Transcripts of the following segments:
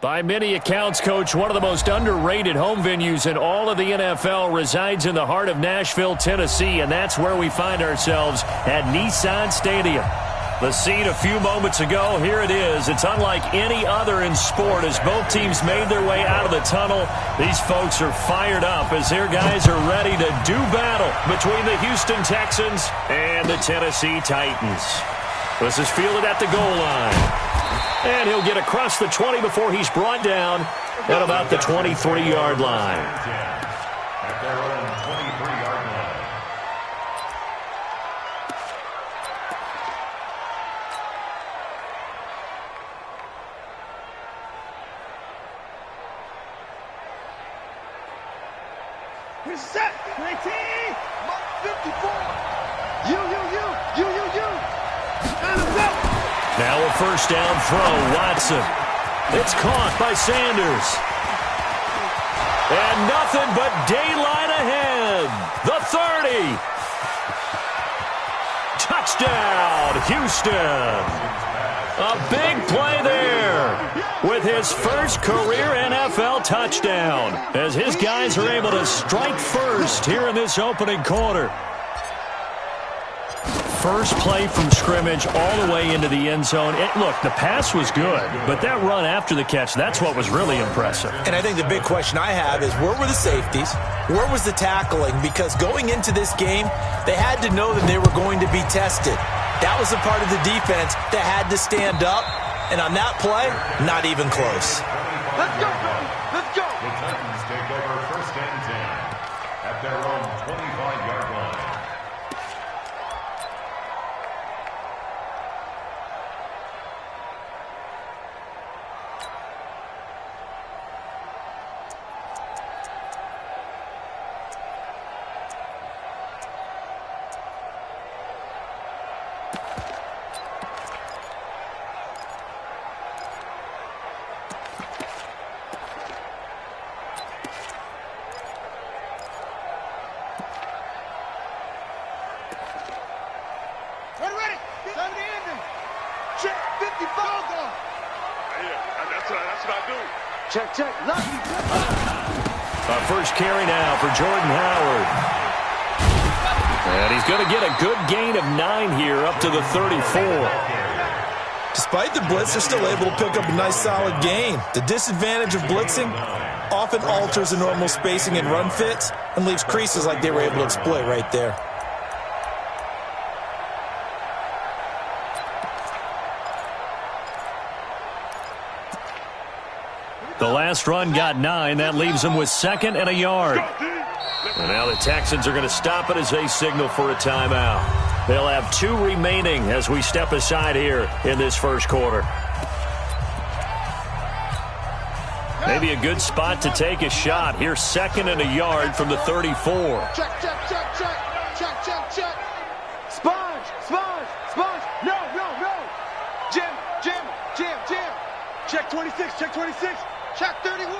By many accounts, Coach, one of the most underrated home venues in all of the NFL resides in the heart of Nashville, Tennessee, and that's where we find ourselves at Nissan Stadium. The scene a few moments ago, here it is. It's unlike any other in sport as both teams made their way out of the tunnel. These folks are fired up as their guys are ready to do battle between the Houston Texans and the Tennessee Titans. This is fielded at the goal line. And he'll get across the 20 before he's brought down at about the 23-yard line. At their own 23-yard line. Here's set. 19. 54. You. And a belt. Now a first down throw, Watson. It's caught by Sanders. And nothing but daylight ahead. The 30. Touchdown, Houston. A big play there with his first career NFL touchdown as his guys are able to strike first here in this opening quarter. First play from scrimmage all the way into the end zone. Look, the pass was good, but that run after the catch, that's what was really impressive. And I think the big question I have is where were the safeties? Where was the tackling? Because going into this game, they had to know that they were going to be tested. That was a part of the defense that had to stand up. And on that play, not even close. Let's go. Let's go. The Titans take over first and 10 at their own 25-yard line. Ready. Time to end it. Check. 55. That's what I do. Check. Lucky. First carry now for Jordan Howard. And he's going to get a good gain of 9 here up to the 34. Despite the blitz, they're still able to pick up a nice solid gain. The disadvantage of blitzing often alters the normal spacing and run fits and leaves creases like they were able to exploit right there. The last run got 9. That leaves them with 2nd and a yard. And now the Texans are going to stop it as they signal for a timeout. They'll have 2 remaining as we step aside here in this first quarter. Maybe a good spot to take a shot. Here's 2nd and a yard from the 34. Check. Sponge. No. Jim. Check 26. Check 31.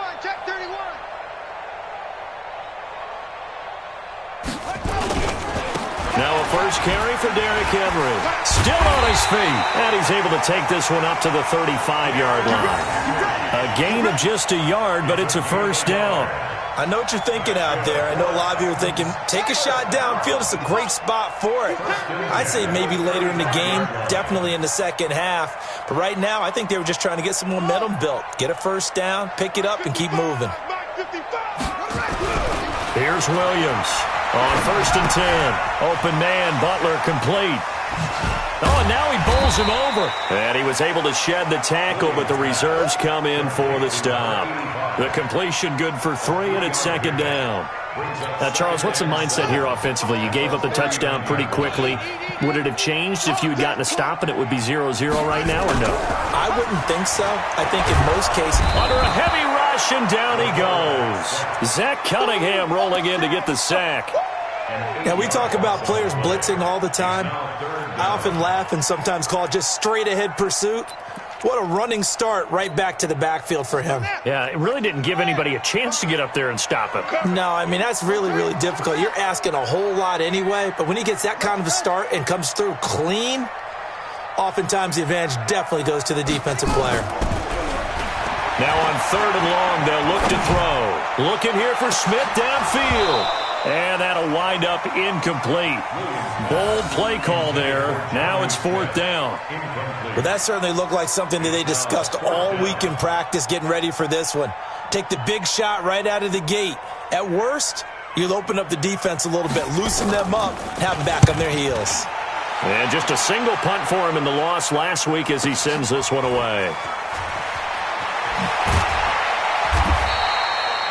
Now a first carry for Derrick Henry. Still on his feet. And he's able to take this one up to the 35-yard line. A gain of just a yard, but it's a first down. I know what you're thinking out there. I know a lot of you are thinking, take a shot downfield. It's a great spot for it. I'd say maybe later in the game, definitely in the second half. But right now, I think they were just trying to get some momentum built. Get a first down, pick it up, and keep moving. Here's Williams on 1st and 10. Open man, Butler complete. Oh, and now he bowls him over. And he was able to shed the tackle, but the reserves come in for the stop. The completion good for 3, and it's 2nd down. Now, Charles, what's the mindset here offensively? You gave up the touchdown pretty quickly. Would it have changed if you had gotten a stop and it would be 0-0 right now, or no? I wouldn't think so. I think in most cases. Under a heavy rush, and down he goes. Zach Cunningham rolling in to get the sack. Now, we talk about players blitzing all the time. I often laugh and sometimes call it just straight-ahead pursuit. What a running start right back to the backfield for him. Yeah, it really didn't give anybody a chance to get up there and stop him. No, I mean, that's really, really difficult. You're asking a whole lot anyway, but when he gets that kind of a start and comes through clean, oftentimes the advantage definitely goes to the defensive player. Now on 3rd and long, they'll look to throw. Looking here for Smith downfield. And that'll wind up incomplete. Bold play call there. Now it's 4th down. Well, that certainly looked like something that they discussed all week in practice getting ready for this one. Take the big shot right out of the gate. At worst, you'll open up the defense a little bit, loosen them up, and have them back on their heels. And just a single punt for him in the loss last week as he sends this one away.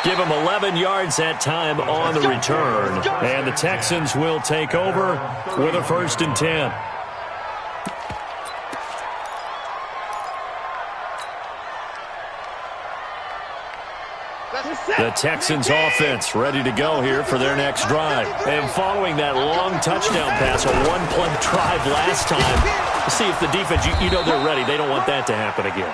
Give him 11 yards that time on the return. And the Texans will take over with a 1st and 10. The Texans offense ready to go here for their next drive. And following that long touchdown pass, a one-play drive last time, see if the defense, you know they're ready. They don't want that to happen again.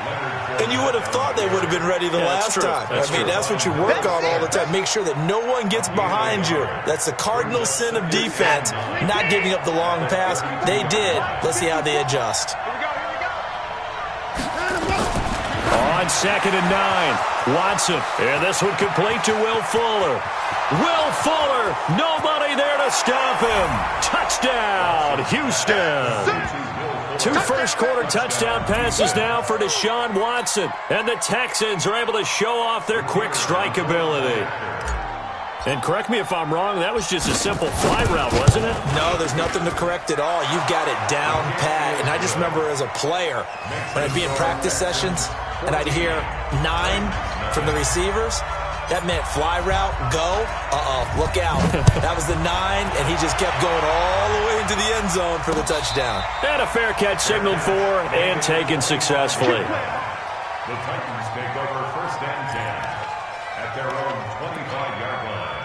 And you would have thought they would have been ready the last time. That's what you work on all the time. Make sure that no one gets behind you. That's the cardinal sin of defense, not giving up the long pass. They did. Let's see how they adjust. On 2nd and 9, Watson. And this one complete to Will Fuller. Will Fuller, nobody there to stop him. Touchdown, Houston. 2 first-quarter touchdown passes now for Deshaun Watson. And the Texans are able to show off their quick strike ability. And correct me if I'm wrong, that was just a simple fly route, wasn't it? No, there's nothing to correct at all. You've got it down pat. And I just remember as a player, when I'd be in practice sessions, and I'd hear 9 from the receivers, that meant fly route, go, look out. That was the 9, and he just kept going all the way into the end zone for the touchdown. And a fair catch signaled for and taken successfully. The Titans take over 1st and 10 at their own 25-yard line.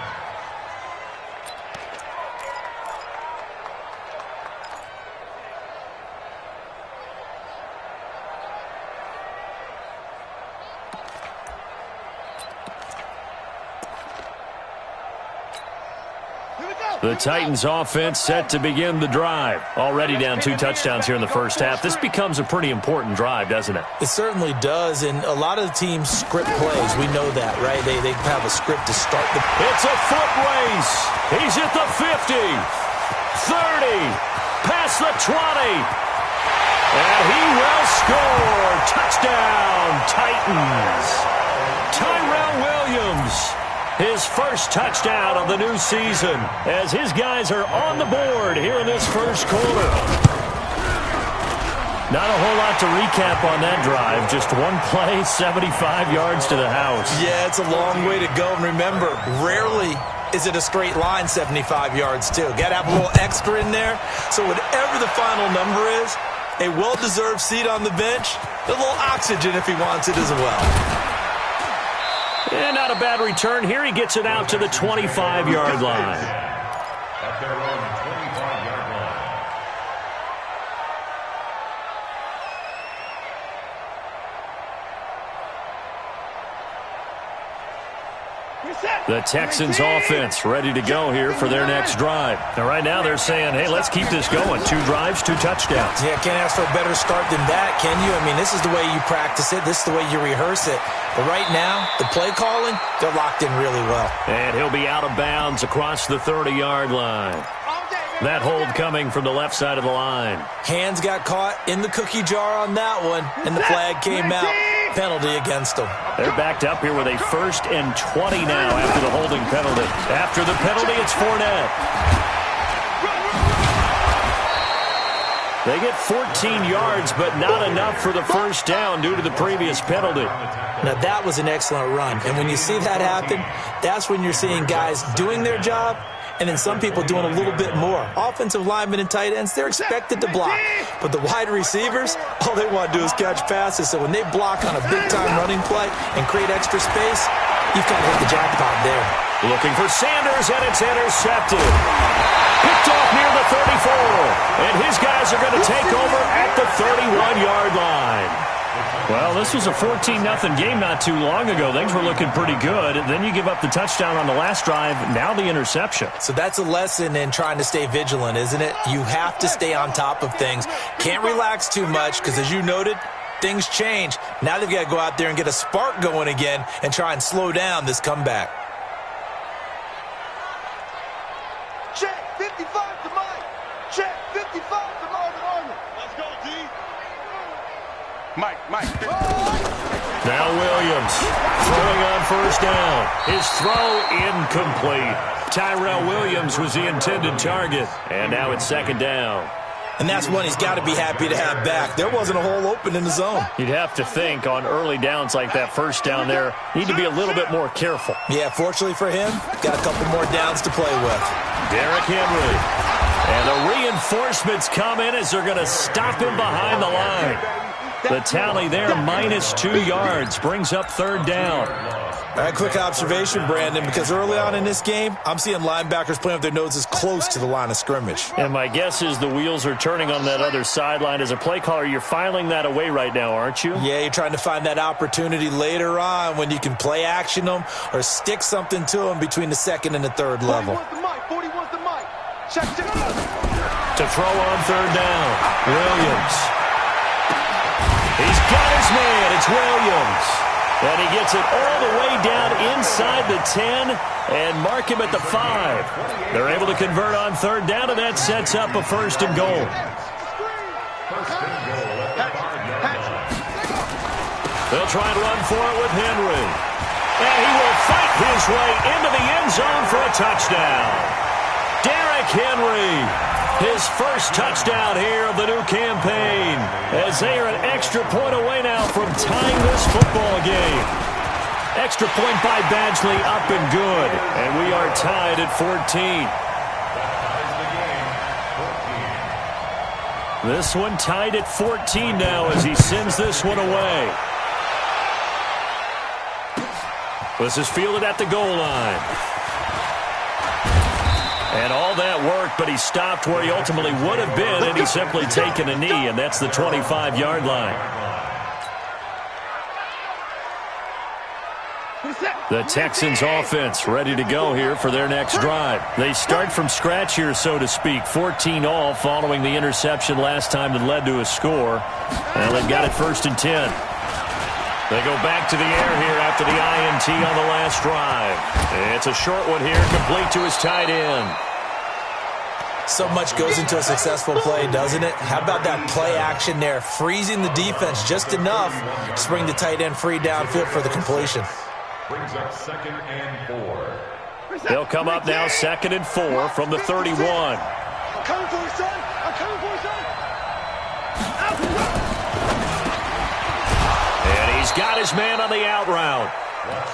The Titans offense set to begin the drive. Already down 2 touchdowns here in the first half. This becomes a pretty important drive, doesn't it? It certainly does, and a lot of the teams script plays. We know that, right? They have a script to start the... It's a foot race. He's at the 50, 30, past the 20. And he will score. Touchdown, Titans. Tyrell Williams. His first touchdown of the new season as his guys are on the board here in this first quarter. Not a whole lot to recap on that drive. Just one play, 75 yards to the house. Yeah, it's a long way to go. And remember, rarely is it a straight line 75 yards, too. Got to have a little extra in there. So whatever the final number is, a well-deserved seat on the bench, a little oxygen if he wants it as well. And not a bad return here. He gets it out to the 25-yard line. At their own 25-yard line. The Texans offense ready to go here for their next drive. And right now they're saying, hey, let's keep this going. 2 drives, 2 touchdowns. Yeah, can't ask for a better start than that, can you? I mean, this is the way you practice it. This is the way you rehearse it. But right now, the play calling, they're locked in really well. And he'll be out of bounds across the 30-yard line. That hold coming from the left side of the line. Hands got caught in the cookie jar on that one, and the flag came out. Penalty against them. They're backed up here with a 1st and 20 now after the holding penalty. After the penalty, it's Fournette. They get 14 yards, but not enough for the first down due to the previous penalty. Now, that was an excellent run. And when you see that happen, that's when you're seeing guys doing their job and then some people doing a little bit more. Offensive linemen and tight ends, they're expected to block. But the wide receivers, all they want to do is catch passes. So when they block on a big-time running play and create extra space, you've kind of hit the jackpot there. Looking for Sanders, and it's intercepted. Picked off near the 34. And his guys are going to take over at the 31-yard line. Well, this was a 14-0 game not too long ago. Things were looking pretty good. Then you give up the touchdown on the last drive, now the interception. So that's a lesson in trying to stay vigilant, isn't it? You have to stay on top of things. Can't relax too much because, as you noted, things change. Now they've got to go out there and get a spark going again and try and slow down this comeback. Check 55 to Mike. Check 55 to Marvin Arnold. Let's go, D. Mike. Now Williams throwing on first down. His throw incomplete. Tyrell Williams was the intended target. And now it's second down. And that's one he's got to be happy to have back. There wasn't a hole open in the zone. You'd have to think on early downs like that first down there, need to be a little bit more careful. Yeah, fortunately for him, got a couple more downs to play with. Derrick Henry. And the reinforcements come in as they're going to stop him behind the line. The tally there, -2 yards, brings up third down. All right, quick observation, Brandon, because early on in this game, I'm seeing linebackers playing with their noses close to the line of scrimmage. And my guess is the wheels are turning on that other sideline. As a play caller, you're filing that away right now, aren't you? Yeah, you're trying to find that opportunity later on when you can play action them or stick something to them between the second and the third level. 40 wants the mic. Check. To throw on third down, Williams. He's got his man. It's Williams. And he gets it all the way down inside the 10 and mark him at the 5. They're able to convert on third down, and that sets up a first and goal. They'll try and run for it with Henry. And he will fight his way into the end zone for a touchdown. Derrick Henry, his first touchdown here of the new campaign, as they are an extra point away now from tying this football game. Extra point by Badgley, up and good. And we are tied at 14. This one tied at 14 now as he sends this one away. This is fielded at the goal line. And all that worked, but he stopped where he ultimately would have been, and he's simply taken a knee, and that's the 25-yard line. The Texans offense ready to go here for their next drive. They start from scratch here, so to speak. 14-all following the interception last time that led to a score. And they've got it 1st and 10. They go back to the air here after the INT on the last drive. It's a short one here, complete to his tight end. So much goes into a successful play, doesn't it? How about that play action there, freezing the defense just enough to bring the tight end free downfield for the completion. Brings up 2nd and 4. They'll come up now 2nd and 4 from the 31. I'm coming for you, son. I'm coming for you, son. And he's got his man on the out route.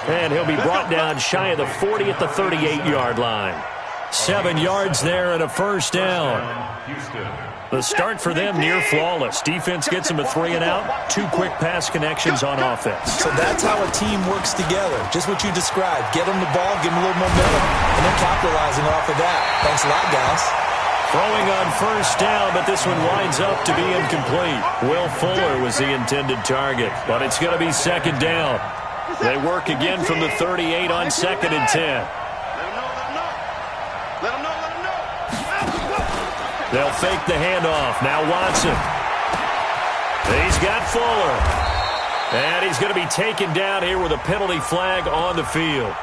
And he'll be brought down shy of the 40 at the 38-yard line. 7 yards there and a first down. The start for them near flawless. Defense gets them a 3 and out. 2 quick pass connections on offense. So that's how a team works together. Just what you described. Get them the ball, give them a little momentum, and then capitalizing off of that. Thanks a lot, guys. Throwing on first down, but this one winds up to be incomplete. Will Fuller was the intended target, but it's going to be 2nd down. They work again from the 38 on 2nd and 10. They'll fake the handoff. Now Watson. He's got Fuller. And he's going to be taken down here with a penalty flag on the field.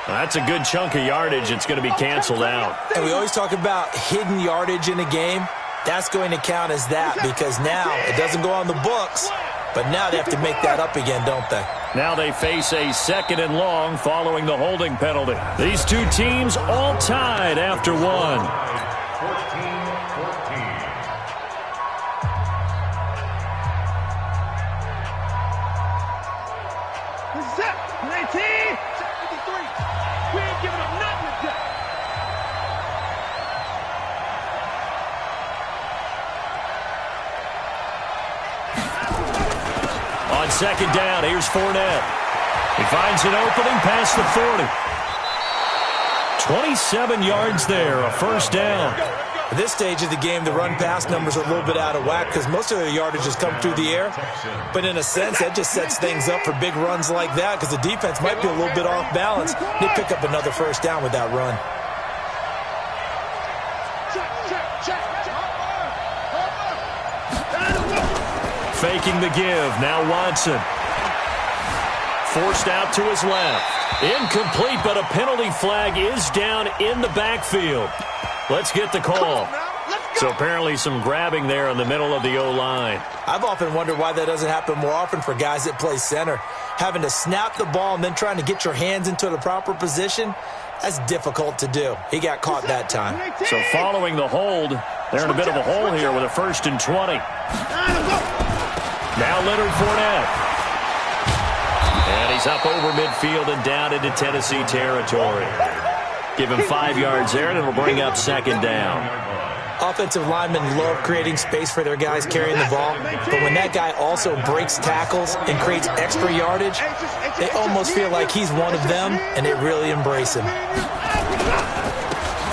That's a good chunk of yardage. It's going to be canceled out. And we always talk about hidden yardage in a game. That's going to count as that because now it doesn't go on the books, but now they have to make that up again, don't they? Now they face a 2nd and long following the holding penalty. These two teams all tied after one. 14-14. Set 19. Set 53. We ain't giving up nothing today. On 2nd down, here's Fournette. He finds an opening past the 40. 27 yards there, a first down. At this stage of the game, the run-pass numbers are a little bit out of whack because most of their yardage has come through the air. But in a sense, that just sets things up for big runs like that because the defense might be a little bit off balance. They pick up another first down with that run. faking the give. Now Watson. Forced out to his left. Incomplete, but a penalty flag is down in the backfield. Let's get the call. So apparently some grabbing there in the middle of the O-line. I've often wondered why that doesn't happen more often for guys that play center. Having to snap the ball and then trying to get your hands into the proper position, that's difficult to do. He got caught that time. So following the hold, they're in a bit of a hole here with a 1st and 20. Now Leonard Fournette. And he's up over midfield and down into Tennessee territory. Give him 5 yards there, and it'll bring up 2nd down. Offensive linemen love creating space for their guys carrying the ball, but when that guy also breaks tackles and creates extra yardage, they almost feel like he's one of them, and they really embrace him.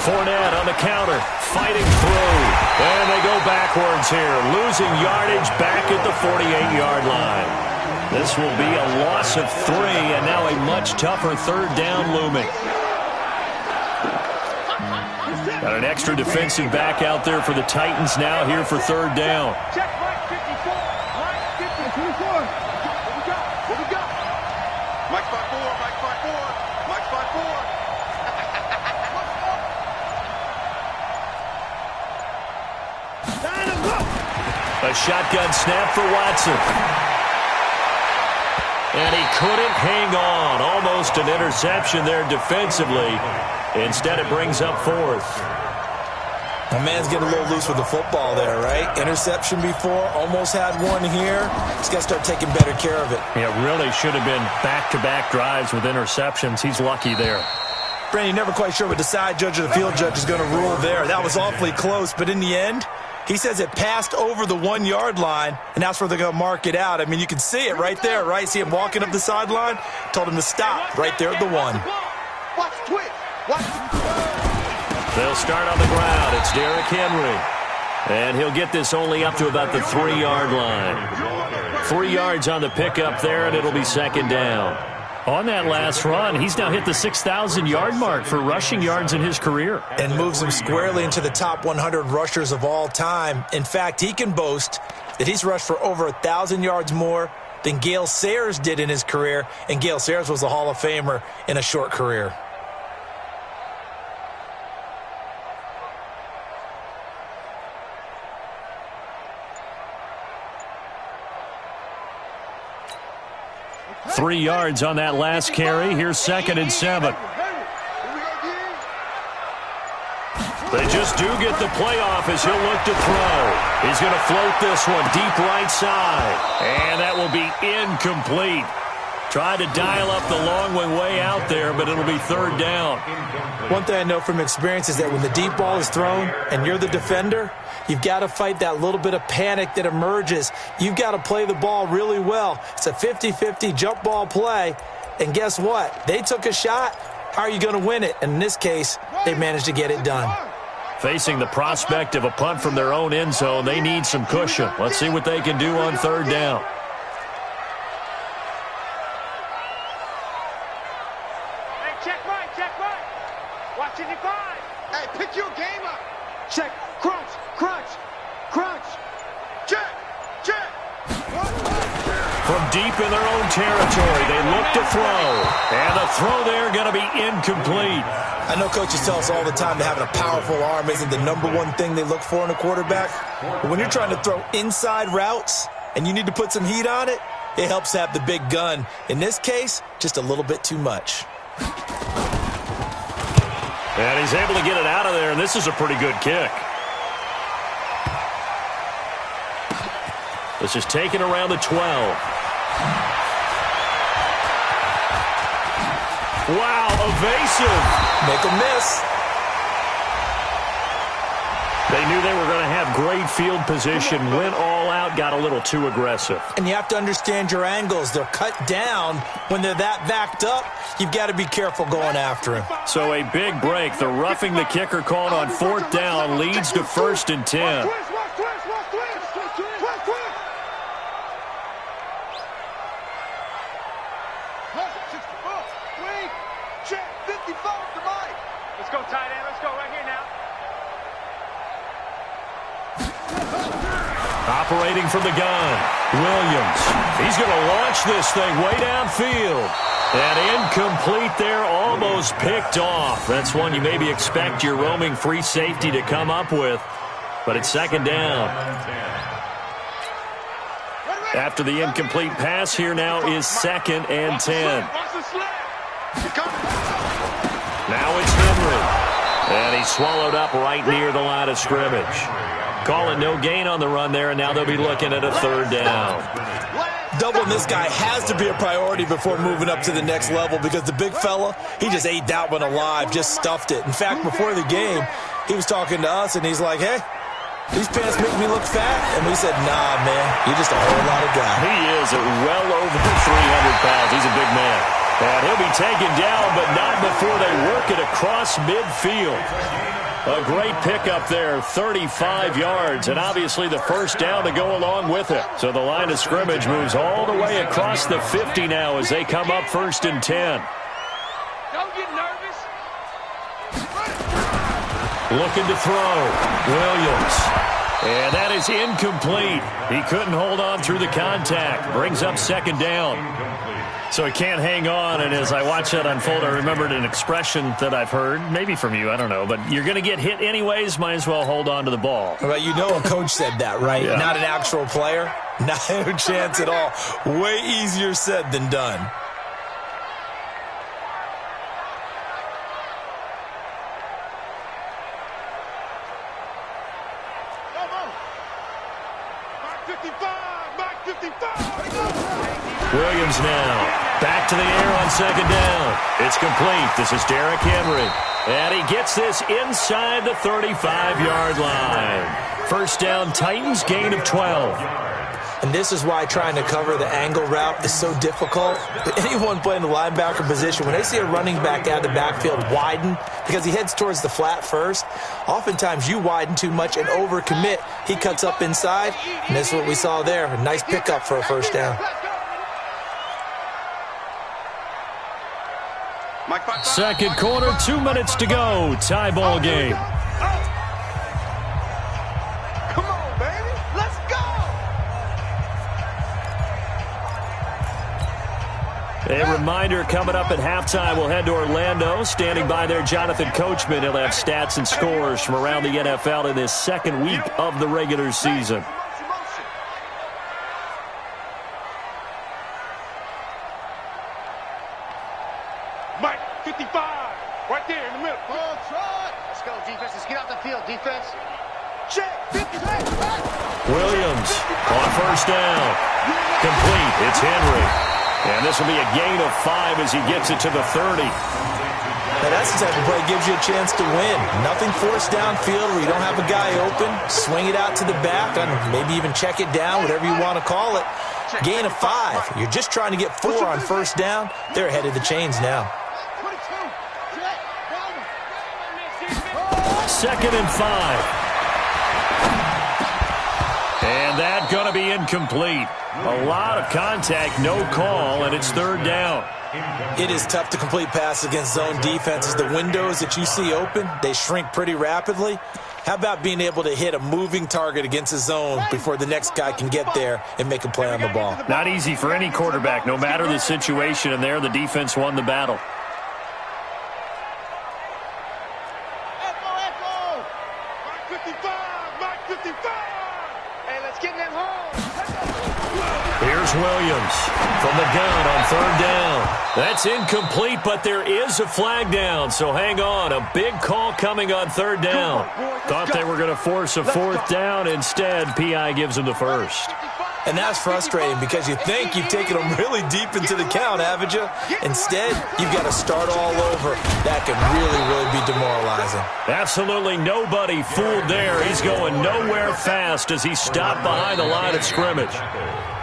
Fournette on the counter, fighting through, and they go backwards here, losing yardage back at the 48-yard line. This will be a loss of 3, and now a much tougher 3rd down looming. Got an extra defensive back out there for the Titans now here for 3rd down. Check right 54. Right 54. What we got? Mike spot 4. Mike spot 4. Mike spot 4. A shotgun snap for Watson. And he couldn't hang on. Almost an interception there defensively. Instead, it brings up 4th. My man's getting a little loose with the football there, right? Interception before, almost had one here. He's got to start taking better care of it. Yeah, really should have been back-to-back drives with interceptions. He's lucky there. Brandon, you're never quite sure what the side judge or the field judge is going to rule there. That was awfully close, but in the end, he says it passed over the 1-yard line, and that's where they're going to mark it out. I mean, you can see it right there, right? See him walking up the sideline? Told him to stop right there at the 1. Watch twitch. They'll start on the ground. It's Derrick Henry. And he'll get this only up to about the 3-yard line. 3 yards on the pickup there, and it'll be 2nd down. On that last run, he's now hit the 6,000-yard mark for rushing yards in his career. And moves him squarely into the top 100 rushers of all time. In fact, he can boast that he's rushed for over 1,000 yards more than Gale Sayers did in his career. And Gale Sayers was a Hall of Famer in a short career. Three yards on that last carry. Here's 2nd and 7. They just do get the playoff as he'll look to throw. He's going to float this one deep right side. And that will be incomplete. Tried to dial up the long way out there, but it'll be 3rd down. One thing I know from experience is that when the deep ball is thrown and you're the defender, you've got to fight that little bit of panic that emerges. You've got to play the ball really well. It's a 50-50 jump ball play. And guess what? They took a shot. How are you going to win it? And in this case, they managed to get it done. Facing the prospect of a punt from their own end zone, they need some cushion. Let's see what they can do on 3rd down. Check right. Watch it, 5. Hey, pick your game up. Check, crunch. Check. From deep in their own territory, they look to throw. And the throw there going to be incomplete. I know coaches tell us all the time that having a powerful arm isn't the #1 thing they look for in a quarterback. But when you're trying to throw inside routes and you need to put some heat on it, it helps to have the big gun. In this case, just a little bit too much. And he's able to get it out of there, and this is a pretty good kick. This is taken around the 12. Wow, evasive. Make a miss. They knew they were going to have great field position, went all out, got a little too aggressive. And you have to understand your angles. They're cut down. When they're that backed up, you've got to be careful going after him. So a big break. The roughing the kicker called on 4th down leads to 1st and 10. Check 55 to Mike. Let's go, tight end. Let's go right here now. Operating from the gun, Williams. He's going to launch this thing way downfield. And incomplete there, almost picked off. That's one you maybe expect your roaming free safety to come up with. But it's second down. After the incomplete pass, here now is 2nd and 10. Now it's Henry. And he's swallowed up right near the line of scrimmage. Calling no gain on the run there, and now they'll be looking at a 3rd down. Doubling this guy has to be a priority before moving up to the next level because the big fella, he just ate that one alive, just stuffed it. In fact, before the game, he was talking to us, and he's like, hey, these pants make me look fat. And we said, nah, man, you're just a whole lot of guy. He is at well over 300 pounds. He's a big man. And he'll be taken down, but not before they work it across midfield. A great pickup there, 35 yards, and obviously the first down to go along with it. So the line of scrimmage moves all the way across the 50 now as they come up 1st and 10. Don't get nervous. Looking to throw, Williams. And that is incomplete. He couldn't hold on through the contact. Brings up 2nd down. So he can't hang on, and as I watch that unfold, I remembered an expression that I've heard, maybe from you, I don't know, but you're going to get hit anyways, might as well hold on to the ball. Well, you know a coach said that, right? Yeah. Not an actual player. Not a chance at all. Way easier said than done. Back 55. Williams now back to the air on 2nd down. It's complete. This is Derrick Henry. And he gets this inside the 35-yard line. 1st down, Titans, gain of 12. And this is why trying to cover the angle route is so difficult. Anyone playing the linebacker position, when they see a running back out of the backfield widen because he heads towards the flat first, oftentimes you widen too much and overcommit. He cuts up inside, and this is what we saw there. A nice pickup for a 1st down. Second quarter, 2 minutes to go. Tie ball game. Come on, baby. Let's go. A reminder coming up at halftime, we'll head to Orlando. Standing by there, Jonathan Coachman. He'll have stats and scores from around the NFL in this 2nd week of the regular season. Mike, 55, right there in the middle. Let's go, defense. Let's get off the field, defense. Check, 50, Williams on 1st down. Complete. It's Henry. And this will be a gain of 5 as he gets it to the 30. Now that's the type of play that gives you a chance to win. Nothing forced downfield where you don't have a guy open. Swing it out to the back and maybe even check it down, whatever you want to call it. Gain of 5. You're just trying to get 4 on 1st down. They're ahead of the chains now. 2nd and 5. And that going to be incomplete. A lot of contact, no call, and it's 3rd down. It is tough to complete passes against zone defenses. The windows that you see open, they shrink pretty rapidly. How about being able to hit a moving target against a zone before the next guy can get there and make a play on the ball? Not easy for any quarterback, no matter the situation, and there the defense won the battle. Here's Williams from the gun on 3rd down. That's incomplete, but there is a flag down, so hang on. A big call coming on 3rd down. Thought they were going to force a 4th down. Instead, P.I. gives them the 1st. And that's frustrating because you think you've taken them really deep into the count, haven't you? Instead, you've got to start all over. That can really, really be demoralizing. Absolutely nobody fooled there. He's going nowhere fast as he stopped behind the line of scrimmage.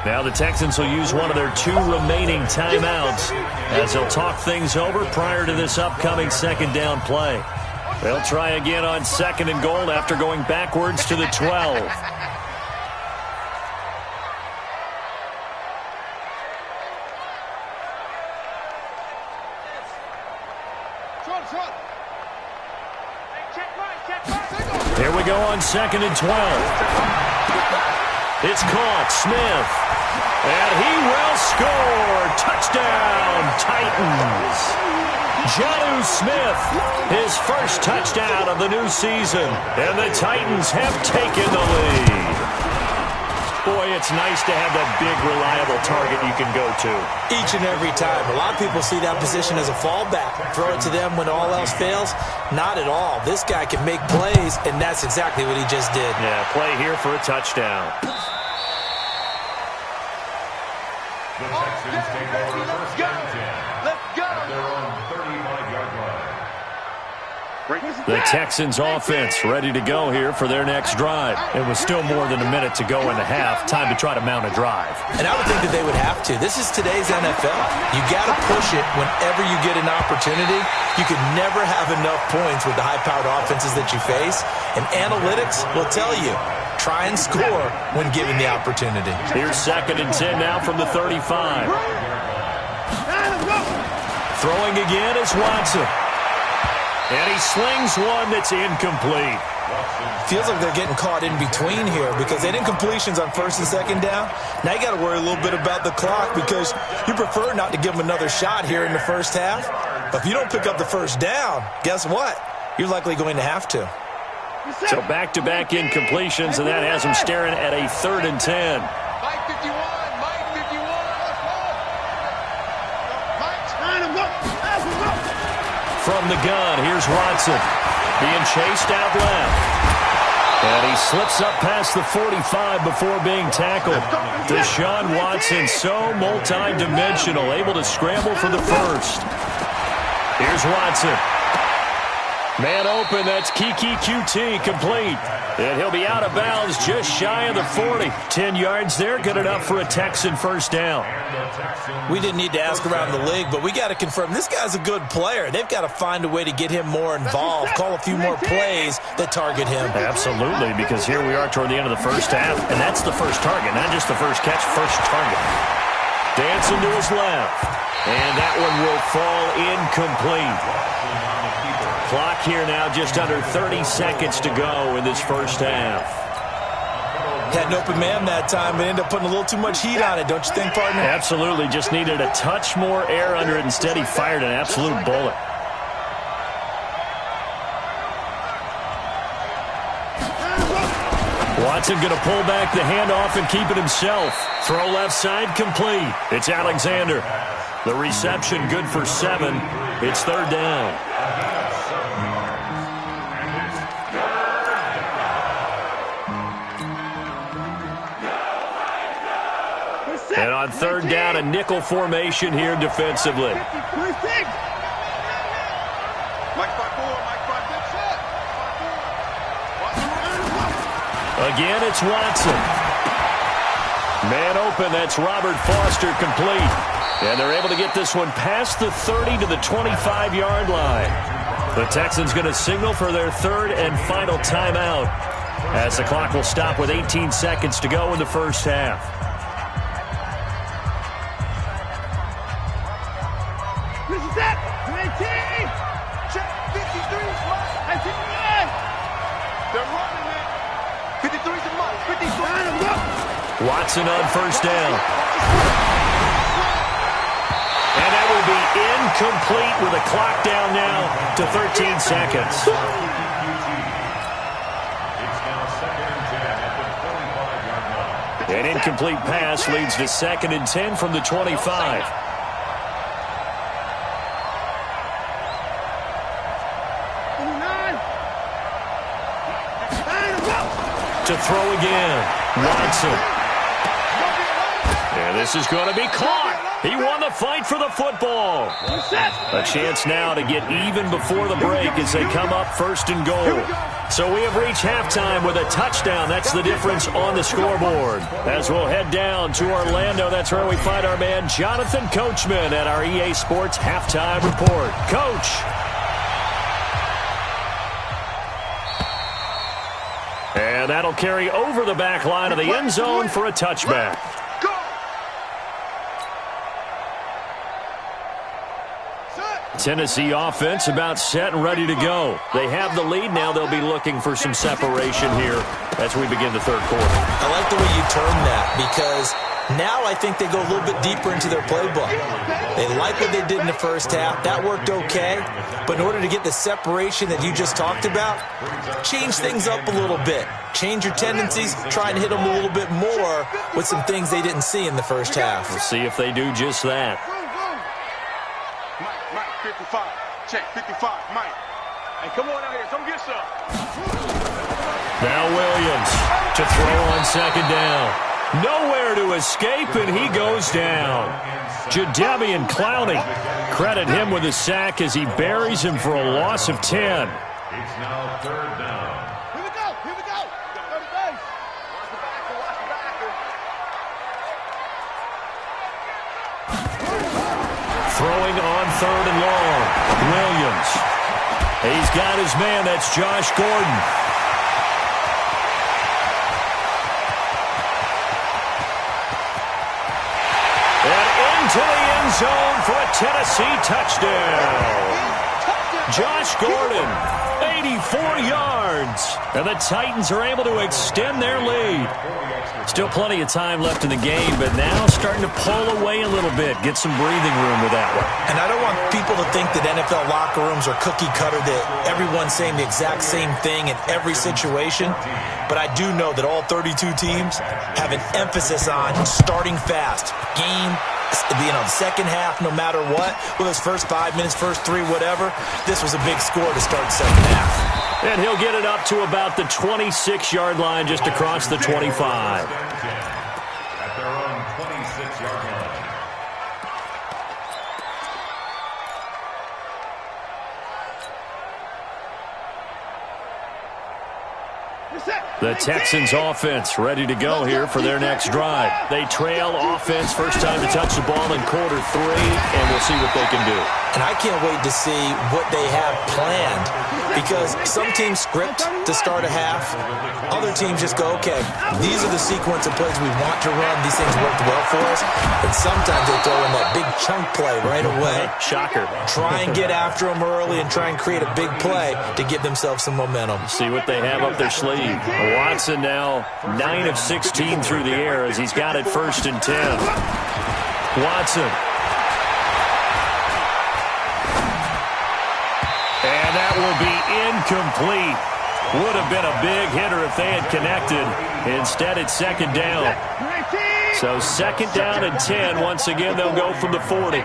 Now the Texans will use one of their 2 remaining timeouts as they'll talk things over prior to this upcoming 2nd down play. They'll try again on 2nd and goal after going backwards to the 12. Here we go on 2nd and 12. It's caught. Smith. And he will score. Touchdown, Titans. Jonnu Smith, his first touchdown of the new season. And the Titans have taken the lead. Boy, it's nice to have that big, reliable target you can go to. Each and every time. A lot of people see that position as a fallback. Throw it to them when all else fails. Not at all. This guy can make plays, and that's exactly what he just did. Yeah, play here for a touchdown. The Texans take over first down 10. Let's go. At their own 35-yard line. The Texans offense ready to go here for their next drive. It was still more than a minute to go in the half. Time to try to mount a drive. And I would think that they would have to. This is today's NFL. You got to push it whenever you get an opportunity. You can never have enough points with the high-powered offenses that you face. And analytics will tell you, try and score when given the opportunity. Here's 2nd and 10 now from the 35. Throwing again is Watson. And he slings one that's incomplete. Feels like they're getting caught in between here because they didn't completions on 1st and 2nd down. Now you got to worry a little bit about the clock because you prefer not to give them another shot here in the first half. But if you don't pick up the first down, guess what? You're likely going to have to. So back-to-back incompletions, and that has him staring at a 3rd and 10. Mike 51, Mike 51. From the gun, here's Watson. Being chased out left. And he slips up past the 45 before being tackled. Deshaun Watson, so multi-dimensional, able to scramble for the first. Here's Watson. Man open, that's Kiki QT, complete. And he'll be out of bounds just shy of the 40. 10 yards there, good enough for a Texan first down. We didn't need to ask around the league, but we got to confirm this guy's a good player. They've got to find a way to get him more involved, call a few more plays that target him. Absolutely, because here we are toward the end of the first half, and that's the first target, not just the first catch, first target. Dancing to his left, and that one will fall incomplete. Clock here now, just under 30 seconds to go in this first half. Had an open man that time, but ended up putting a little too much heat on it, don't you think, partner? Absolutely, just needed a touch more air under it. Instead, he fired an absolute bullet. Watson going to pull back the handoff and keep it himself. Throw left side, complete. It's Alexander. The reception good for 7. It's 3rd down. And on 3rd down, a nickel formation here defensively. Mike 54, Mike 54. Again, it's Watson. Man open, that's Robert Foster, complete. And they're able to get this one past the 30 to the 25-yard line. The Texans going to signal for their 3rd and final timeout as the clock will stop with 18 seconds to go in the first half. This is it. 19. Check 53's Mike. 19. They're running it. 53's a Mike. 53. Watson on 1st down. And that will be incomplete with the clock down now to 13 seconds. It's now 2nd and 10 at the 25-yard line. An incomplete pass leads to 2nd and 10 from the 25. To throw again, Watson. And this is going to be caught. He won the fight for the football. A chance now to get even before the break as they come up 1st and goal. So we have reached halftime with a touchdown. That's the difference on the scoreboard. As we'll head down to Orlando, that's where we find our man Jonathan Coachman at our EA Sports Halftime Report. Coach. And that'll carry over the back line of the end zone for a touchback. Tennessee offense about set and ready to go. They have the lead now. They'll be looking for some separation here as we begin the third quarter. I like the way you term that because now I think they go a little bit deeper into their playbook. They like what they did in the first half. That worked okay. But in order to get the separation that you just talked about, change things up a little bit. Change your tendencies. Try and hit them a little bit more with some things they didn't see in the first half. We'll see if they do just that. Mike, 55. Check, 55, Mike. Hey, come on out here. Come get some. Now Williams to throw on second down. Nowhere to escape, and he goes down. Jadeveon Clowney. Credit him with a sack as he buries him for a loss of 10. It's now third down. Here we go. Here we go. Go to base. Watch the backer. Watch the backer. Throwing on third and long. Williams. He's got his man. That's Josh Gordon. To the end zone for a Tennessee touchdown. Josh Gordon, 84 yards. And the Titans are able to extend their lead. Still plenty of time left in the game, but now starting to pull away a little bit. Get some breathing room with that one. And I don't want people to think that NFL locker rooms are cookie cutter, that everyone's saying the exact same thing in every situation. But I do know that all 32 teams have an emphasis on starting fast. Second half, no matter what, whether it's first 5 minutes, first 3, whatever, this was a big score to start the second half. And he'll get it up to about the 26-yard line, just across the 25. At their own 26-yard line. The Texans offense ready to go here for their next drive. They trail offense, first time to touch the ball in quarter 3, and we'll see what they can do. And I can't wait to see what they have planned, because some teams script to start a half. Other teams just go, okay, these are the sequence of plays we want to run. These things worked well for us. And sometimes they throw in that big chunk play right away. Shocker. Try and get after them early and try and create a big play to give themselves some momentum. See what they have up their sleeve. Watson now 9 of 16 through the air as he's got it first and 10. Watson. And that will be incomplete. Would have been a big hitter if they had connected. Instead, it's second down. So second down and 10. Once again, they'll go from the 40.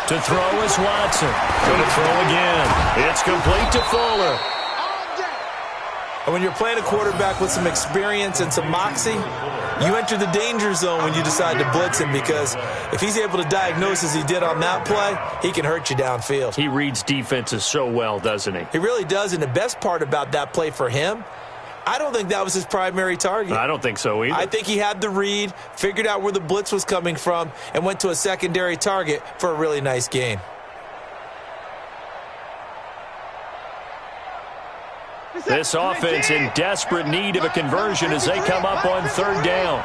To throw is Watson. Going to throw again. It's complete to Fuller. And when you're playing a quarterback with some experience and some moxie, you enter the danger zone when you decide to blitz him, because if he's able to diagnose as he did on that play, he can hurt you downfield. He reads defenses so well, doesn't he? He really does, and the best part about that play for him, I don't think that was his primary target. I don't think so either. I think he had the read, figured out where the blitz was coming from, and went to a secondary target for a really nice gain. This offense in desperate need of a conversion as they come up on third down.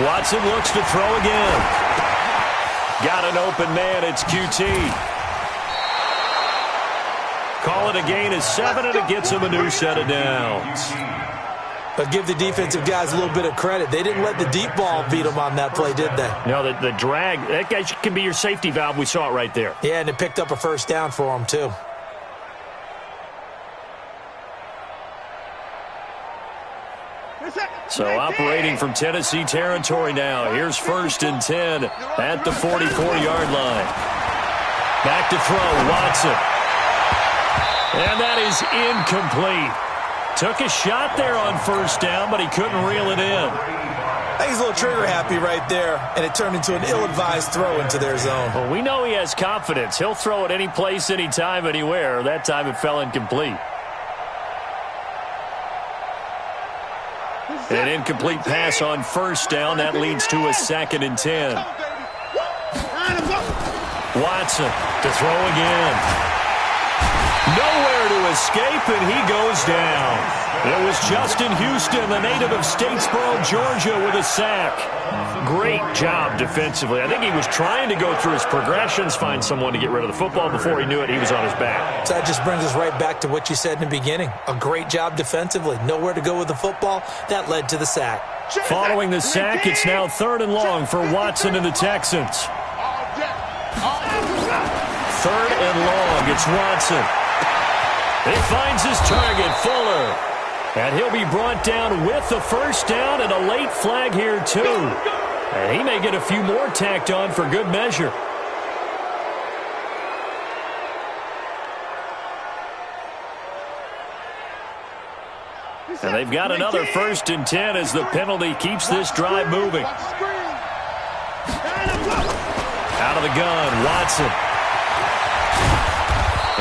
Watson looks to throw again. Got an open man. It's QT. Call it a gain of 7, and it gets him a new set of downs. But give the defensive guys a little bit of credit. They didn't let the deep ball beat them on that play, did they? No, the drag, that guy can be your safety valve. We saw it right there. Yeah, and it picked up a first down for them, too. So operating from Tennessee territory now. Here's first and 10 at the 44-yard line. Back to throw, Watson. And that is incomplete. Took a shot there on first down, but he couldn't reel it in. I think he's a little trigger happy right there, and it turned into an ill-advised throw into their zone. Well, we know he has confidence. He'll throw it any place, anytime, anywhere. That time it fell incomplete. An incomplete pass on first down. That leads to a second and 10. Watson to throw again. Nowhere to escape, and he goes down. It was Justin Houston, the native of Statesboro, Georgia, with a sack. Great job defensively. I think he was trying to go through his progressions, find someone to get rid of the football. Before he knew it, he was on his back. So that just brings us right back to what you said in the beginning. A great job defensively. Nowhere to go with the football. That led to the sack. Following the sack, it's now 3rd and long for Watson and the Texans. 3rd and long, it's Watson. He finds his target, Fuller. And he'll be brought down with the first down and a late flag here, too. And he may get a few more tacked on for good measure. And they've got another 1st and 10 as the penalty keeps this drive moving. Out of the gun, Watson.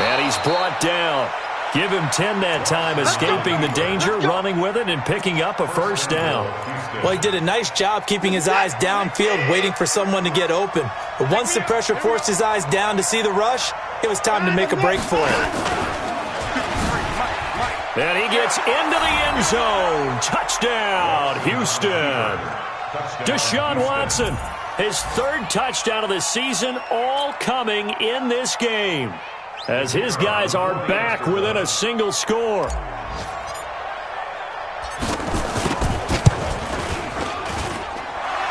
And he's brought down. Give him 10 that time, escaping the danger, running with it, and picking up a first down. Well, he did a nice job keeping his eyes downfield, waiting for someone to get open. But once the pressure forced his eyes down to see the rush, it was time to make a break for him. And he gets into the end zone. Touchdown, Houston. Deshaun Watson, his 3rd touchdown of the season, all coming in this game, as his guys are back within a single score.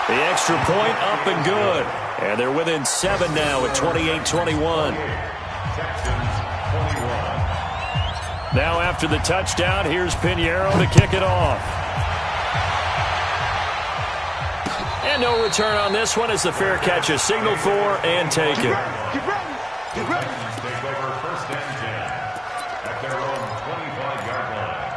The extra point up and good. And they're within 7 now at 28-21. Now after the touchdown, here's Pinheiro to kick it off. And no return on this one as the fair catch is signaled for and taken. Take over 1st and 10 at their own 25-yard line.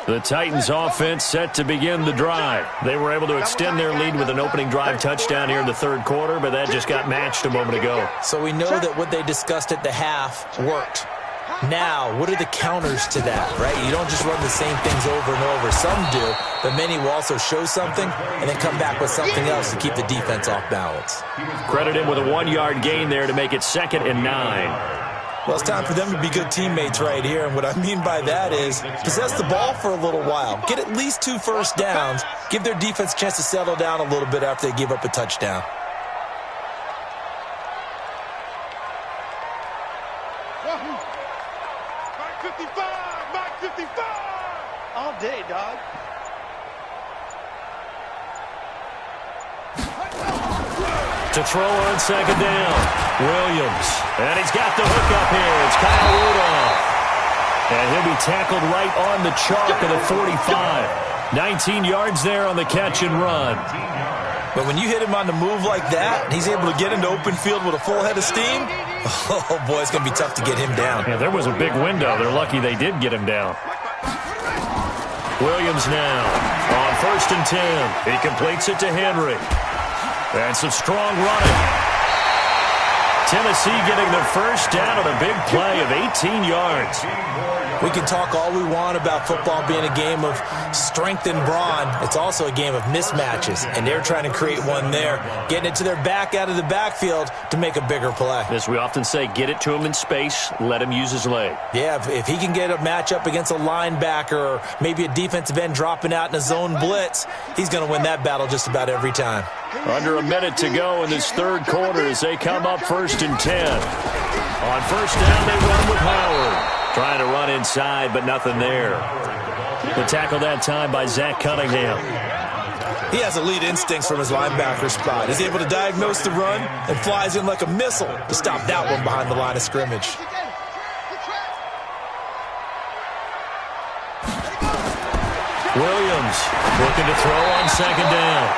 The Titans offense set to begin the drive. They were able to extend their lead with an opening drive touchdown here in the 3rd quarter, but that just got matched a moment ago. So we know that what they discussed at the half worked. Now, what are the counters to that, right? You don't just run the same things over and over. Some do, but many will also show something and then come back with something else to keep the defense off balance. Credit him with a 1-yard gain there to make it 2nd and 9. Well, it's time for them to be good teammates right here, and what I mean by that is possess the ball for a little while. Get at least 2 first downs. Give their defense a chance to settle down a little bit after they give up a touchdown. Mike 55! All day, dog. To throw on 2nd down, Williams. And he's got the hook up here. It's Kyle Rudolph. And he'll be tackled right on the chalk of the 45. 19 yards there on the catch and run. But when you hit him on the move like that, and he's able to get into open field with a full head of steam, oh, boy, it's going to be tough to get him down. Yeah, there was a big window. They're lucky they did get him down. Williams now on 1st and 10. He completes it to Henry. And some strong running. Tennessee getting the first down on a big play of 18 yards. We can talk all we want about football being a game of strength and brawn. It's also a game of mismatches, and they're trying to create one there, getting it to their back out of the backfield to make a bigger play. As we often say, get it to him in space, let him use his leg. Yeah, if he can get a matchup against a linebacker or maybe a defensive end dropping out in a zone blitz, he's going to win that battle just about every time. Under a minute to go in this 3rd quarter as they come up 1st and 10. On 1st down, they run with Howard. Trying to run inside, but nothing there. The tackle that time by Zach Cunningham. He has elite instincts from his linebacker spot. He's able to diagnose the run and flies in like a missile to stop that one behind the line of scrimmage. Williams looking to throw on 2nd down.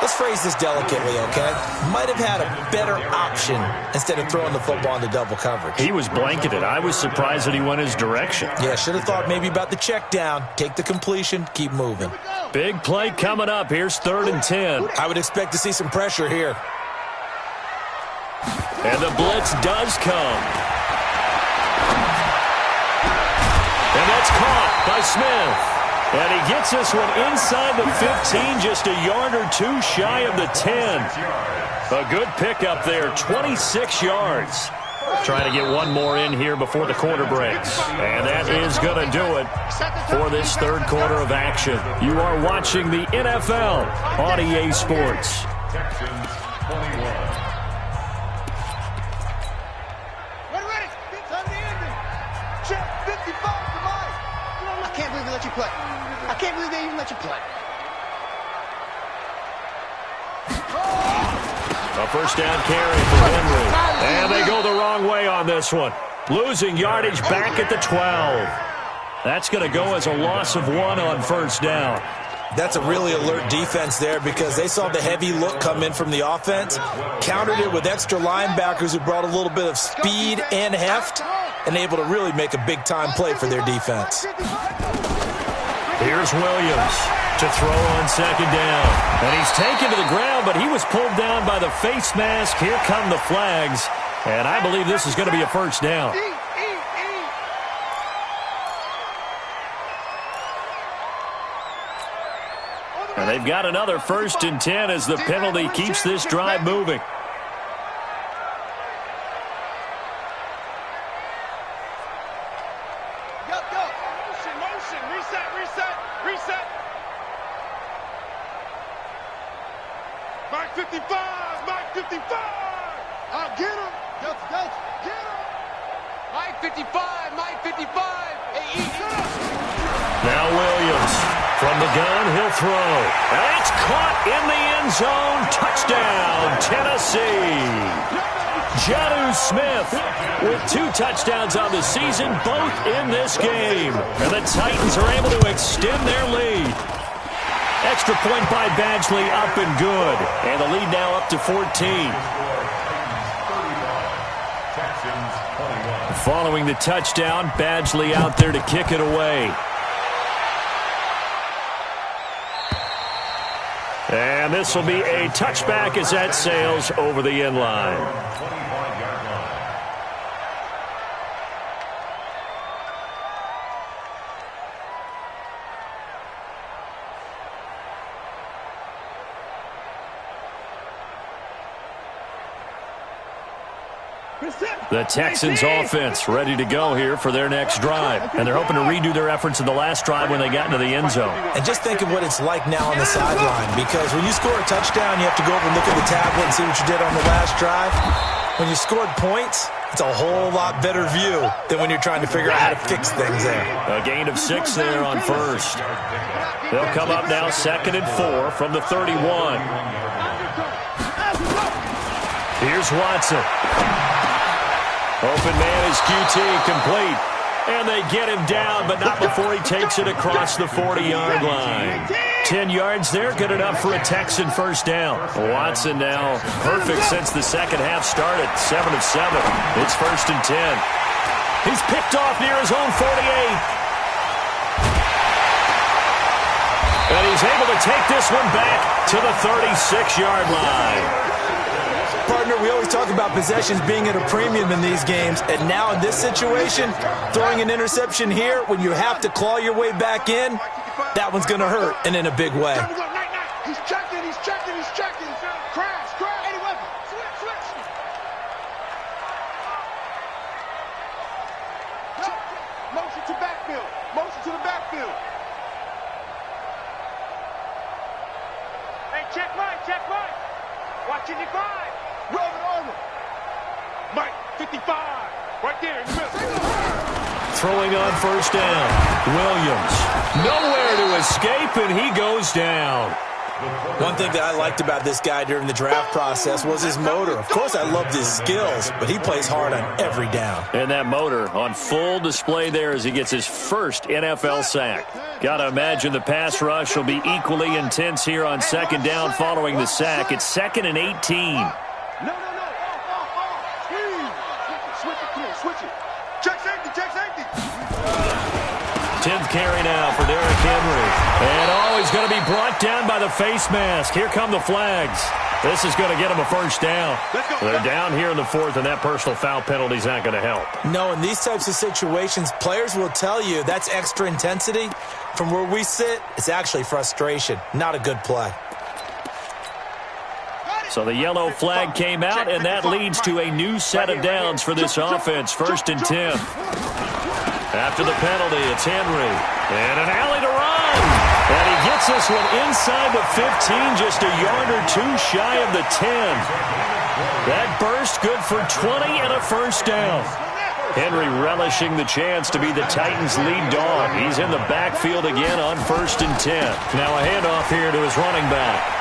Let's phrase this delicately, okay? Might have had a better option instead of throwing the football into double coverage. He was blanketed. I was surprised that he went his direction. Yeah, should have thought maybe about the check down. Take the completion, keep moving. Big play coming up. Here's 3rd and 10. I would expect to see some pressure here. And the blitz does come. And that's caught by Smith. And he gets this one inside the 15, just a yard or two shy of the 10. A good pickup there, 26 yards. Trying to get one more in here before the quarter breaks. And that is going to do it for this third quarter of action. You are watching the NFL on EA Sports. Texans 21. I can't believe they let you play. I can't believe they even let you play. A first down carry for Henry. And they go the wrong way on this one. Losing yardage back at the 12. That's going to go as a loss of 1 on first down. That's a really alert defense there because they saw the heavy look come in from the offense, countered it with extra linebackers who brought a little bit of speed and heft, and able to really make a big-time play for their defense. Here's Williams to throw on second down. And he's taken to the ground, but he was pulled down by the face mask. Here come the flags. And I believe this is going to be a first down. And they've got another 1st and 10 as the penalty keeps this drive moving. Mike 55! Mike 55! I'll get him! Get him! Mike 55! Mike 55! Hey, Now Williams from the gun, he'll throw. That's caught in the end zone. Touchdown, Tennessee. Jonnu Smith with 2 touchdowns on the season, both in this game. And the Titans are able to extend their lead. Extra point by Badgley, up and good. And the lead now up to 14. Following the touchdown, Badgley out there to kick it away. And this will be a touchback as that sails over the end line. The Texans offense ready to go here for their next drive. And they're hoping to redo their efforts in the last drive when they got into the end zone. And just think of what it's like now on the sideline, because when you score a touchdown, you have to go over and look at the tablet and see what you did on the last drive. When you scored points, it's a whole lot better view than when you're trying to figure out how to fix things there. A gain of 6 there on first. They'll come up now 2nd and 4 from the 31. Here's Watson. Open man is QT, complete. And they get him down, but not before he takes it across the 40-yard line. 10 yards there, good enough for a Texan first down. Watson now perfect since the second half started, 7 of 7. It's 1st and 10. He's picked off near his own 48. And he's able to take this one back to the 36-yard line. Partner, we always talk about possessions being at a premium in these games, and now in this situation, throwing an interception here when you have to claw your way back in, that one's going to hurt, and in a big way. He's checking, he's checking, he's checking. Crash, any weapon. Switch. Motion to backfield. Motion to the backfield. Hey, check right. Watching your 5. Relevant armor. Mike, 55. Right there in the middle. Throwing on first down. Williams. Nowhere to escape, and he goes down. One thing that I liked about this guy during the draft process was his motor. Of course, I loved his skills, but he plays hard on every down. And that motor on full display there as he gets his first NFL sack. Got to imagine the pass rush will be equally intense here on second down following the sack. It's 2nd and 18. No. Switch it. Check safety. 10th carry now for Derrick Henry. And he's going to be brought down by the face mask. Here come the flags. This is going to get them a first down. They're down here in the fourth, and that personal foul penalty is not going to help. No, in these types of situations, players will tell you that's extra intensity. From where we sit, it's actually frustration. Not a good play. So the yellow flag came out, and that leads to a new set of downs for this offense. 1st and 10. After the penalty, it's Henry. And an alley to run. And he gets this one inside the 15, just a yard or two shy of the 10. That burst good for 20 and a first down. Henry relishing the chance to be the Titans' lead dog. He's in the backfield again on 1st and 10. Now a handoff here to his running back.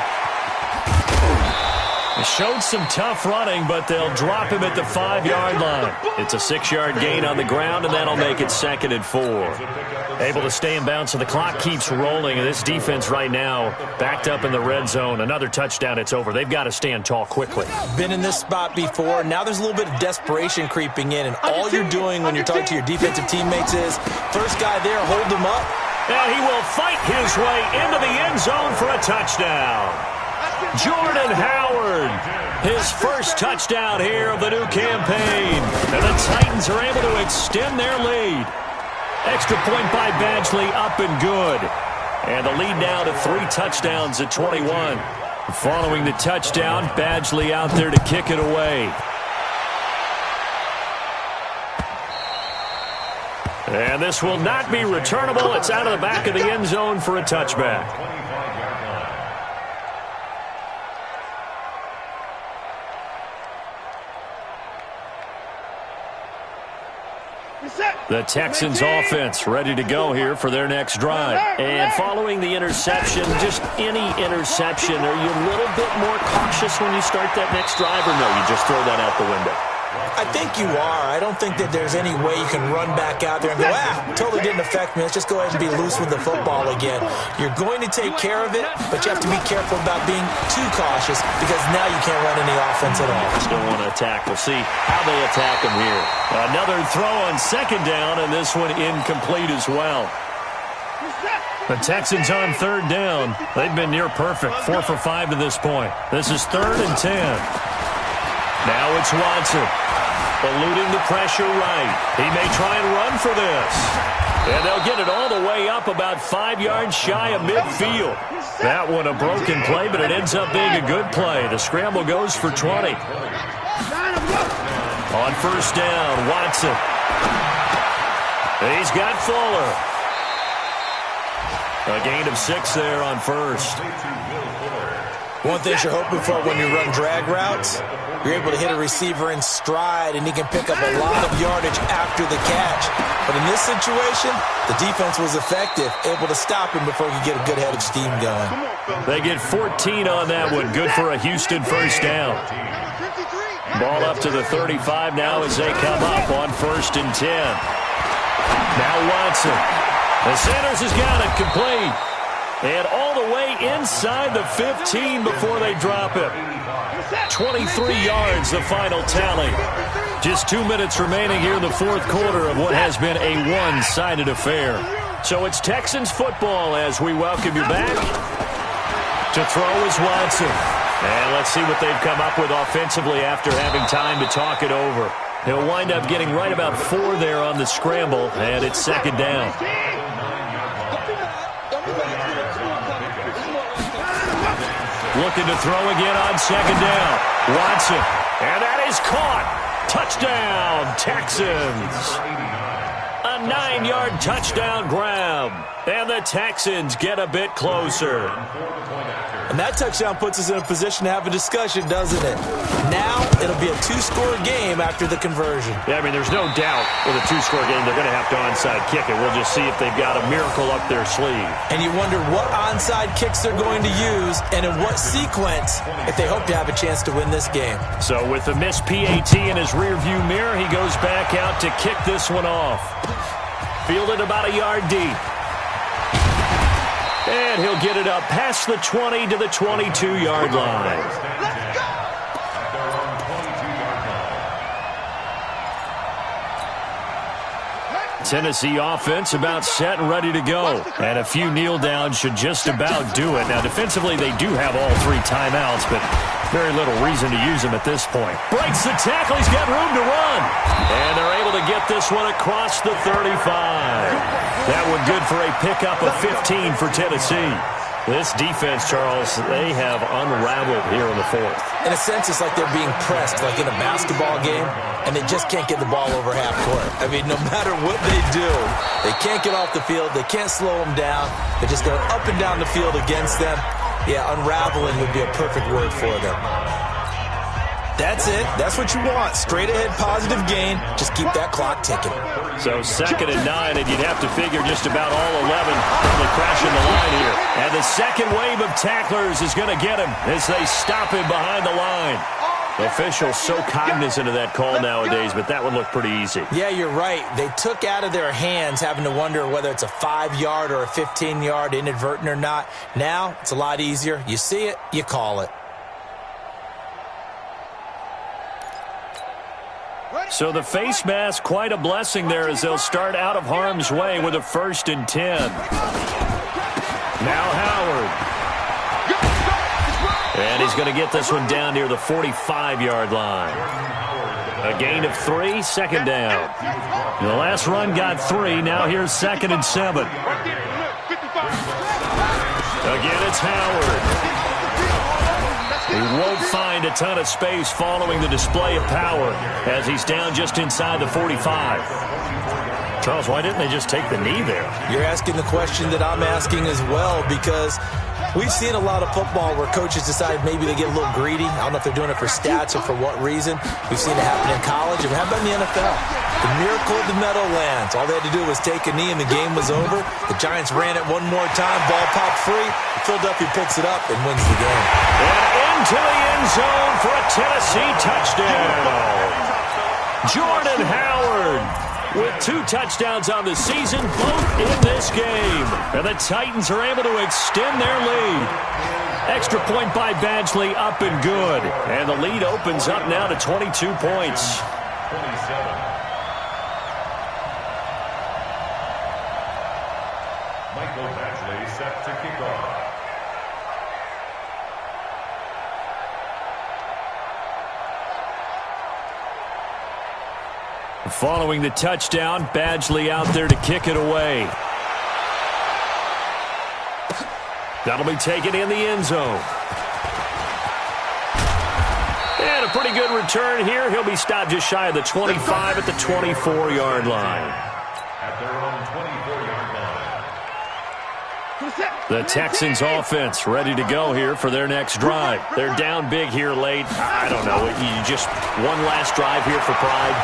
He showed some tough running, but they'll drop him at the 5-yard line. It's a 6-yard gain on the ground, and that'll make it 2nd and 4. Able to stay in bounds, so the clock keeps rolling. And this defense right now backed up in the red zone. Another touchdown, it's over. They've got to stand tall quickly. Been in this spot before. Now there's a little bit of desperation creeping in, and all you're doing when you're talking to your defensive teammates is, first guy there, hold him up. And he will fight his way into the end zone for a touchdown. Jordan Howard, his first touchdown here of the new campaign. And the Titans are able to extend their lead. Extra point by Badgley, up and good. And the lead now to 3 touchdowns at 21. Following the touchdown, Badgley out there to kick it away. And this will not be returnable. It's out of the back of the end zone for a touchback. The Texans offense ready to go here for their next drive. And following the interception, just any interception, are you a little bit more cautious when you start that next drive, or no, you just throw that out the window? I think you are. I don't think that there's any way you can run back out there and go, totally didn't affect me. Let's just go ahead and be loose with the football again. You're going to take care of it, but you have to be careful about being too cautious because now you can't run any offense at all. Still want to attack. We'll see how they attack him here. Another throw on 2nd down, and this one incomplete as well. The Texans on 3rd down. They've been near perfect, 4 for 5 to this point. This is 3rd and 10. Now it's Watson, eluding the pressure right. He may try and run for this. And they'll get it all the way up about 5 yards shy of midfield. That one a broken play, but it ends up being a good play. The scramble goes for 20. On 1st down, Watson. He's got Fuller. A gain of 6 there on 1st. One thing you're hoping for when you run drag routes, you're able to hit a receiver in stride, and he can pick up a lot of yardage after the catch. But in this situation, the defense was effective, able to stop him before he could get a good head of steam going. They get 14 on that one. Good for a Houston first down. Ball up to the 35 now as they come up on 1st and 10. Now Watson. The Sanders has got it complete. And all the way inside the 15 before they drop it. 23 yards, the final tally. Just 2 minutes remaining here in the 4th quarter of what has been a one-sided affair. So it's Texans football as we welcome you back. To throw is Watson. And let's see what they've come up with offensively after having time to talk it over. He'll wind up getting right about 4 there on the scramble, and it's 2nd down. Looking to throw again on 2nd down. Watson. And that is caught. Touchdown, Texans. A 9-yard touchdown grab. And the Texans get a bit closer. And that touchdown puts us in a position to have a discussion, doesn't it? Now it'll be a 2-score game after the conversion. Yeah, I mean, there's no doubt with a 2-score game they're going to have to onside kick it. We'll just see if they've got a miracle up their sleeve. And you wonder what onside kicks they're going to use and in what sequence if they hope to have a chance to win this game. So with the missed PAT in his rearview mirror, he goes back out to kick this one off. Fielded about a yard deep. And he'll get it up past the 20 to the 22-yard line. Tennessee offense about set and ready to go. And a few kneel downs should just about do it. Now, defensively, they do have all 3 timeouts, but Very little reason to use him at this point. Breaks the tackle. He's got room to run. And they're able to get this one across the 35. That one good for a pickup of 15 for Tennessee. This defense, Charles, they have unraveled here in the fourth. In a sense, it's like they're being pressed, like in a basketball game, and they just can't get the ball over half court. I mean, no matter what they do, they can't get off the field. They can't slow them down. They're just going up and down the field against them. Yeah, unraveling would be a perfect word for them. That's it. That's what you want. Straight ahead, positive gain. Just keep that clock ticking. So 2nd and 9, and you'd have to figure just about all 11 probably crashing the line here. And the second wave of tacklers is going to get him as they stop him behind the line. Officials so cognizant of that call nowadays, but that one looked pretty easy. Yeah, you're right. They took out of their hands having to wonder whether it's a 5-yard or a 15-yard inadvertent or not. Now, it's a lot easier. You see it, you call it. So the face mask, quite a blessing there as they'll start out of harm's way with a 1st and 10. Now Howard. And he's going to get this one down near the 45-yard line. A gain of 3, 2nd down. The last run got 3. Now here's 2nd and 7. Again, it's Howard. He won't find a ton of space following the display of power as he's down just inside the 45. Charles, why didn't they just take the knee there? You're asking the question that I'm asking as well, because we've seen a lot of football where coaches decide maybe they get a little greedy. I don't know if they're doing it for stats or for what reason. We've seen it happen in college. And how about in the NFL? The miracle of the Meadowlands. All they had to do was take a knee and the game was over. The Giants ran it one more time. Ball popped free. Philadelphia picks it up and wins the game. And into the end zone for a Tennessee touchdown. Jordan Howard with 2 touchdowns on the season, both in this game. And the Titans are able to extend their lead. Extra point by Badgley, up and good. And the lead opens up now to 22 points. 27. Michael Badgley set to kick off. Following the touchdown, Badgley out there to kick it away. That'll be taken in the end zone. And a pretty good return here. He'll be stopped just shy of the 25 at the 24-yard line. At their own 24-yard line. The Texans offense ready to go here for their next drive. They're down big here late. I don't know. You just one last drive here for pride.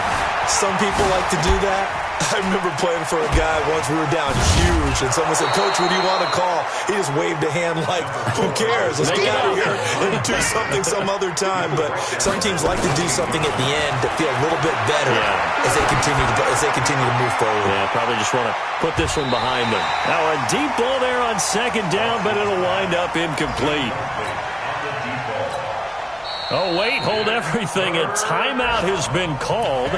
Some people like to do that. I remember playing for a guy once. We were down huge, and someone said, "Coach, what do you want to call?" He just waved a hand like, "Who cares? Let's get out of here and do something some other time." But some teams like to do something at the end to feel a little bit better as they continue to move forward. Yeah, probably just want to put this one behind them. Now a deep ball there on 2nd down, but it'll wind up incomplete. Oh, wait, hold everything. A timeout has been called.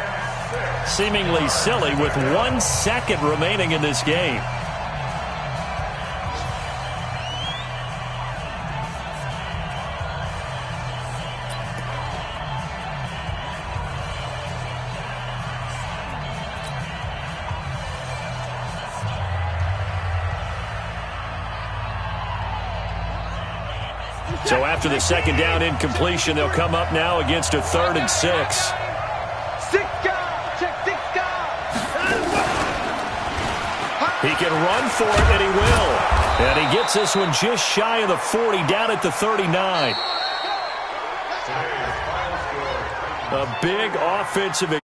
Seemingly silly with 1 second remaining in this game. So after the 2nd down incompletion, they'll come up now against a 3rd and 6. He can run for it, and he will. And he gets this one just shy of the 40, down at the 39. A big offensive